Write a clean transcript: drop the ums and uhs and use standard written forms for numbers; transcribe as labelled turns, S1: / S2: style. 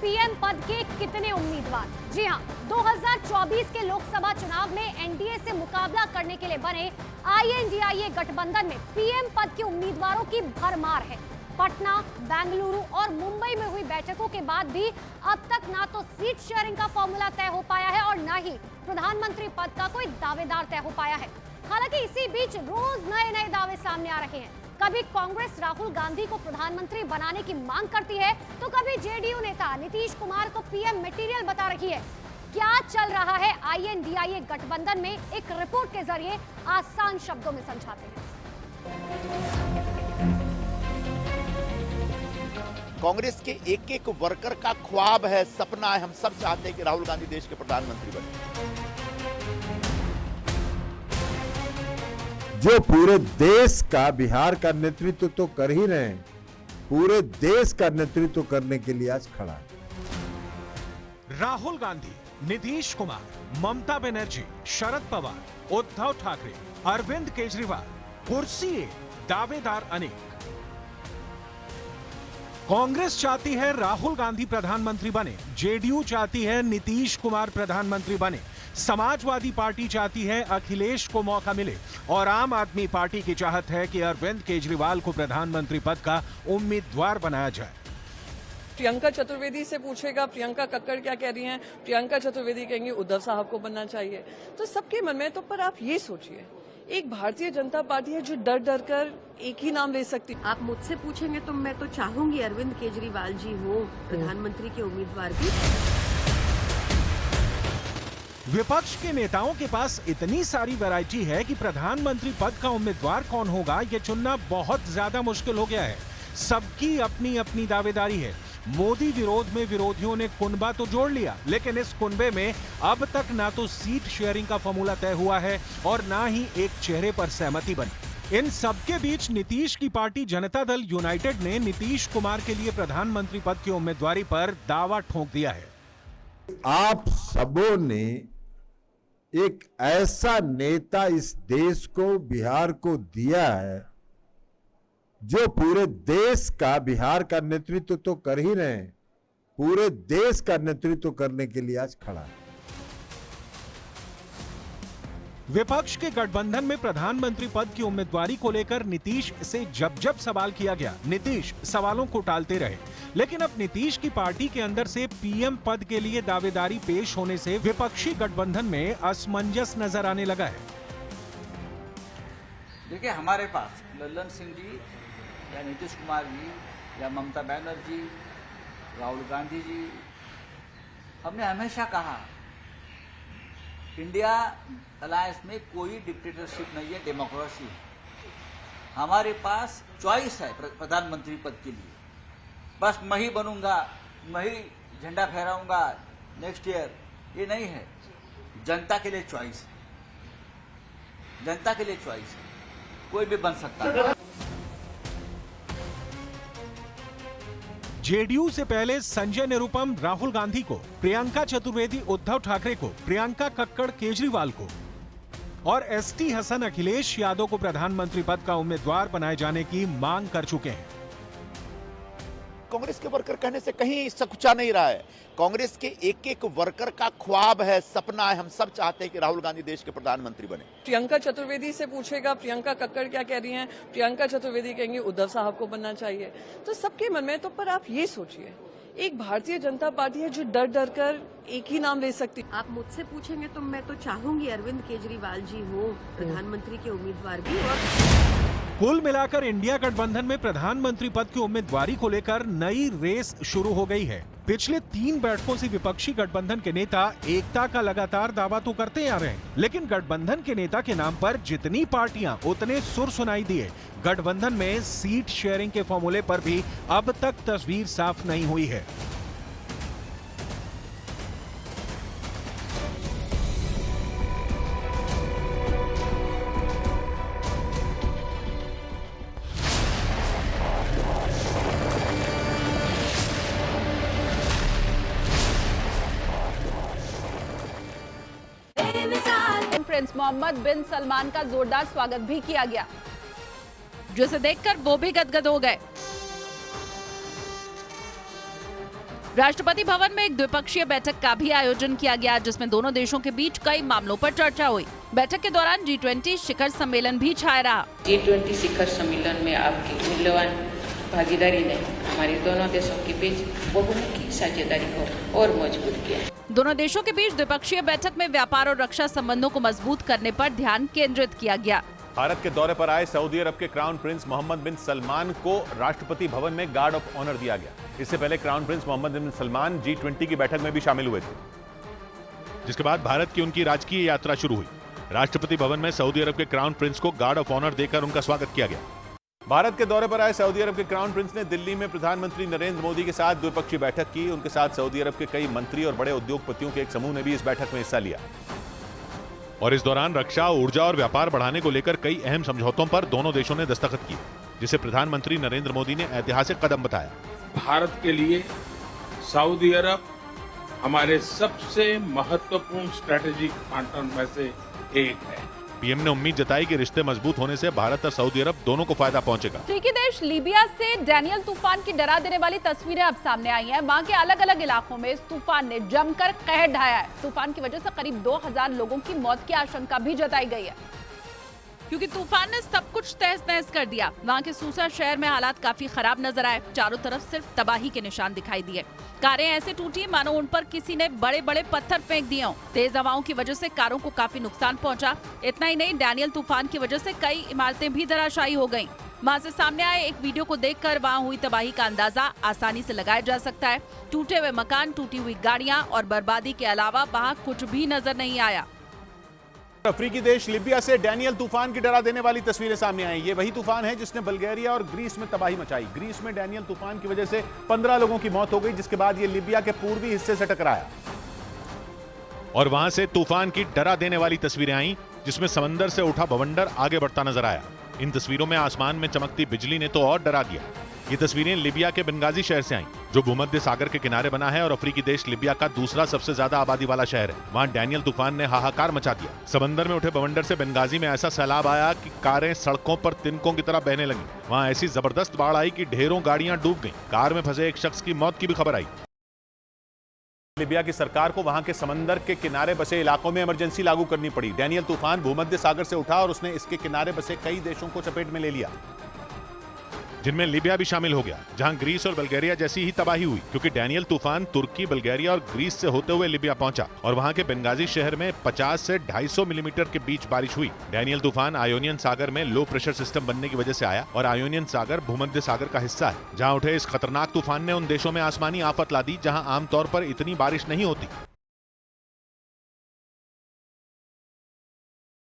S1: PM पद के कितने उम्मीदवार? जी हां, 2024 के लोकसभा चुनाव में एनडीए से मुकाबला करने के लिए बने आईएनडीआईए गठबंधन में पीएम पद के उम्मीदवारों की भरमार है। पटना, बेंगलुरु और मुंबई में हुई बैठकों के बाद भी अब तक ना तो सीट शेयरिंग का फॉर्मूला तय हो पाया है और न ही प्रधानमंत्री पद का कोई दावेदार तय हो पाया है। हालांकि इसी बीच रोज नए नए दावे सामने आ रहे हैं। कभी कांग्रेस राहुल गांधी को प्रधानमंत्री बनाने की मांग करती है, तो कभी जेडीयू नेता नीतीश कुमार को पीएम मटेरियल बता रही है। क्या चल रहा है आईएनडीआईए गठबंधन में, एक रिपोर्ट के जरिए आसान शब्दों में समझाते हैं।
S2: कांग्रेस के एक एक वर्कर का ख्वाब है, सपना है, हम सब चाहते हैं कि राहुल गांधी देश के प्रधानमंत्री बने।
S3: जो पूरे देश का, बिहार का नेतृत्व तो कर ही रहे हैं, पूरे देश का नेतृत्व करने के लिए आज खड़ा है।
S4: राहुल गांधी, नीतीश कुमार, ममता बनर्जी, शरद पवार, उद्धव ठाकरे, अरविंद केजरीवाल, कुर्सी दावेदार अनेक। कांग्रेस चाहती है राहुल गांधी प्रधानमंत्री बने, जेडीयू चाहती है नीतीश कुमार प्रधानमंत्री बने, समाजवादी पार्टी चाहती है अखिलेश को मौका मिले और आम आदमी पार्टी की चाहत है कि अरविंद केजरीवाल को प्रधानमंत्री पद का उम्मीदवार बनाया जाए।
S5: प्रियंका चतुर्वेदी से पूछेगा प्रियंका कक्कड़ क्या कह रही हैं, प्रियंका चतुर्वेदी कहेंगे उद्धव साहब को बनना चाहिए। तो सबके मन में, तो पर आप ये सोचिए, एक भारतीय जनता पार्टी है जो डर डर कर एक ही नाम ले सकती।
S6: आप मुझसे पूछेंगे तो मैं तो चाहूंगी अरविंद केजरीवाल जी हो प्रधानमंत्री के उम्मीदवार भी।
S4: विपक्ष के नेताओं के पास इतनी सारी वैरायटी है कि प्रधानमंत्री पद का उम्मीदवार कौन होगा ये चुनना बहुत ज्यादा मुश्किल हो गया है। सबकी अपनी अपनी दावेदारी है। मोदी विरोध में विरोधियों ने कुनबा तो जोड़ लिया, लेकिन इस कुनबे में अब तक ना तो सीट शेयरिंग का फॉर्मूला तय हुआ है और ना ही एक चेहरे पर सहमति बनी। इन सबके बीच नीतीश की पार्टी जनता दल यूनाइटेड ने नीतीश कुमार के लिए प्रधानमंत्री पद की उम्मीदवारी पर दावा ठोक दिया है।
S3: आप सबों ने एक ऐसा नेता इस देश को, बिहार को दिया है जो पूरे देश का, बिहार का नेतृत्व तो कर ही रहे हैं, पूरे देश का नेतृत्व करने के लिए आज खड़ा है।
S4: विपक्ष के गठबंधन में प्रधानमंत्री पद की उम्मीदवारी को लेकर नीतीश से जब जब सवाल किया गया, नीतीश सवालों को टालते रहे। लेकिन अब नीतीश की पार्टी के अंदर से पीएम पद के लिए दावेदारी पेश होने से विपक्षी गठबंधन में असमंजस नजर आने लगा है।
S7: देखिए, हमारे पास लल्लन सिंह जी या नीतीश कुमार जी या ममता बनर्जी, राहुल गांधी जी, हमने हमेशा कहा इंडिया अलायंस में कोई डिक्टेटरशिप नहीं है, डेमोक्रेसी है। हमारे पास चॉइस है प्रधानमंत्री पद के लिए। बस मैं ही बनूंगा, मैं ही झंडा फहराऊंगा नेक्स्ट ईयर, ये नहीं है। जनता के लिए चॉइस है, जनता के लिए चॉइस है, कोई भी बन सकता है।
S4: जेडीयू से पहले संजय निरुपम राहुल गांधी को, प्रियंका चतुर्वेदी उद्धव ठाकरे को, प्रियंका कक्कड़ केजरीवाल को और एसटी हसन अखिलेश यादव को प्रधानमंत्री पद का उम्मीदवार बनाए जाने की मांग कर चुके हैं।
S2: कांग्रेस के वर्कर कहने से कहीं सकुचा नहीं रहा है। कांग्रेस के एक एक वर्कर का ख्वाब है, सपना है, हम सब चाहते हैं कि राहुल गांधी देश के प्रधानमंत्री बने।
S5: प्रियंका चतुर्वेदी से पूछेगा प्रियंका कक्कड़ क्या कह रही हैं, प्रियंका चतुर्वेदी कहेंगे उद्धव साहब को बनना चाहिए। तो सबके मन में, तो पर आप ये सोचिए, एक भारतीय जनता पार्टी है जो डर डर कर एक ही नाम ले सकती।
S6: आप मुझसे पूछेंगे तो मैं तो चाहूंगी अरविंद केजरीवाल जी हो प्रधानमंत्री के उम्मीदवार भी। और
S4: कुल मिलाकर इंडिया गठबंधन में प्रधानमंत्री पद की उम्मीदवारी को लेकर नई रेस शुरू हो गई है। पिछले 3 बैठकों से विपक्षी गठबंधन के नेता एकता का लगातार दावा तो करते आ रहे हैं, लेकिन गठबंधन के नेता के नाम पर जितनी पार्टियां उतने सुर सुनाई दिए। गठबंधन में सीट शेयरिंग के फॉर्मूले पर भी अब तक तस्वीर साफ नहीं हुई है।
S1: प्रिंस मोहम्मद बिन सलमान का जोरदार स्वागत भी किया गया, जिसे देखकर वो भी गदगद हो गए।
S8: राष्ट्रपति भवन में एक द्विपक्षीय बैठक का भी आयोजन किया गया, जिसमें दोनों देशों के बीच कई मामलों पर चर्चा हुई। बैठक के दौरान G20 शिखर सम्मेलन भी छाया रहा।
S9: G20 शिखर सम्मेलन में आपकी मूल्यवान भागीदारी ने हमारे दोनों देशों के बीच बहुमुखी साझेदारी को और मजबूत किया।
S8: दोनों देशों के बीच द्विपक्षीय बैठक में व्यापार और रक्षा संबंधों को मजबूत करने पर ध्यान केंद्रित किया गया।
S10: भारत के दौरे पर आए सऊदी अरब के क्राउन प्रिंस मोहम्मद बिन सलमान को राष्ट्रपति भवन में गार्ड ऑफ ऑनर दिया गया। इससे पहले क्राउन प्रिंस मोहम्मद बिन सलमान G20 की बैठक में भी शामिल हुए थे,
S4: जिसके बाद भारत की उनकी राजकीय यात्रा शुरू हुई। राष्ट्रपति भवन में सऊदी अरब के क्राउन प्रिंस को गार्ड ऑफ ऑनर देकर उनका स्वागत किया गया।
S10: भारत के दौरे पर आए सऊदी अरब के क्राउन प्रिंस ने दिल्ली में प्रधानमंत्री नरेंद्र मोदी के साथ द्विपक्षीय बैठक की। उनके साथ सऊदी अरब के कई मंत्री और बड़े उद्योगपतियों के एक समूह ने भी इस बैठक में हिस्सा लिया।
S4: और इस दौरान रक्षा, ऊर्जा और व्यापार बढ़ाने को लेकर कई अहम समझौतों पर दोनों देशों ने दस्तखत किए, जिसे प्रधानमंत्री नरेंद्र मोदी ने ऐतिहासिक कदम बताया।
S11: भारत के लिए सऊदी अरब हमारे सबसे महत्वपूर्ण स्ट्रेटेजिक पार्टनर में से एक है।
S4: पीएम ने उम्मीद जताई कि रिश्ते मजबूत होने से भारत और सऊदी अरब दोनों को फायदा पहुंचेगा।
S8: अफ्रीकी देश लीबिया से डैनियल तूफान की डरा देने वाली तस्वीरें अब सामने आई हैं। वहां के अलग अलग इलाकों में इस तूफान ने जमकर कहर ढाया है। तूफान की वजह से करीब 2000 लोगों की मौत की आशंका भी जताई गई है, क्योंकि तूफान ने सब कुछ तहस नहस कर दिया। वहां के सूसा शहर में हालात काफी खराब नजर आए। चारों तरफ सिर्फ तबाही के निशान दिखाई दिए। कारें ऐसे टूटी मानो उन पर किसी ने बड़े बड़े पत्थर फेंक दिए हों। तेज हवाओं की वजह से कारों को काफी नुकसान पहुंचा। इतना ही नहीं, डैनियल तूफान की वजह से कई इमारतें भी धराशायी हो गईं। वहां से सामने आए एक वीडियो को देखकर वहां हुई तबाही का अंदाजा आसानी से लगाया जा सकता है। टूटे हुए मकान, टूटी हुई गाड़ियां और बर्बादी के अलावा वहां कुछ भी नजर नहीं आया।
S10: अफ्रीकी देश लीबिया से डैनियल तूफान की डरा देने वाली तस्वीरें सामने आई। ये वही तूफान है जिसने बल्गेरिया और ग्रीस में तबाही मचाई। ग्रीस में डैनियल तूफान की वजह से 15 लोगों की मौत हो गई, जिसके बाद ये लीबिया के पूर्वी हिस्से से टकराया।
S4: और वहां से तूफान की डरा देने वाली तस्वीरें आई, जिसमें समंदर से उठा बवंडर आगे बढ़ता नजर आया। इन तस्वीरों में आसमान में चमकती बिजली ने तो और डरा दिया। ये तस्वीरें लीबिया के बेंगाजी शहर से आई, जो भूमध्य सागर के किनारे बना है और अफ्रीकी देश लीबिया का दूसरा सबसे ज्यादा आबादी वाला शहर है। वहां डैनियल तूफान ने हाहाकार मचा दिया। समंदर में उठे बवंडर से बेंगाजी में ऐसा सैलाब आया कि कारें सड़कों पर तिनकों की तरह बहने लगी। वहां ऐसी जबरदस्त बाढ़ आई कि ढेरों गाड़ियां डूब गईं। कार में फंसे एक शख्स की मौत की भी खबर आई।
S10: लीबिया की सरकार को वहां के समंदर के किनारे बसे इलाकों में इमरजेंसी लागू करनी पड़ी। डैनियल तूफान भूमध्य सागर से उठा और उसने इसके किनारे बसे कई देशों को चपेट में ले लिया,
S4: जिनमें लीबिया भी शामिल हो गया, जहां ग्रीस और बल्गेरिया जैसी ही तबाही हुई, क्योंकि डैनियल तूफान तुर्की, बल्गेरिया और ग्रीस से होते हुए लीबिया पहुंचा और वहां के बेंगाजी शहर में 50 से 250 मिलीमीटर के बीच बारिश हुई। डैनियल तूफान आयोनियन सागर में लो प्रेशर सिस्टम बनने की वजह से आया और आयोनियन सागर भूमध्य सागर का हिस्सा है। जहां उठे इस खतरनाक तूफान ने उन देशों में आसमानी आफत ला दी जहां आमतौर पर इतनी बारिश नहीं होती।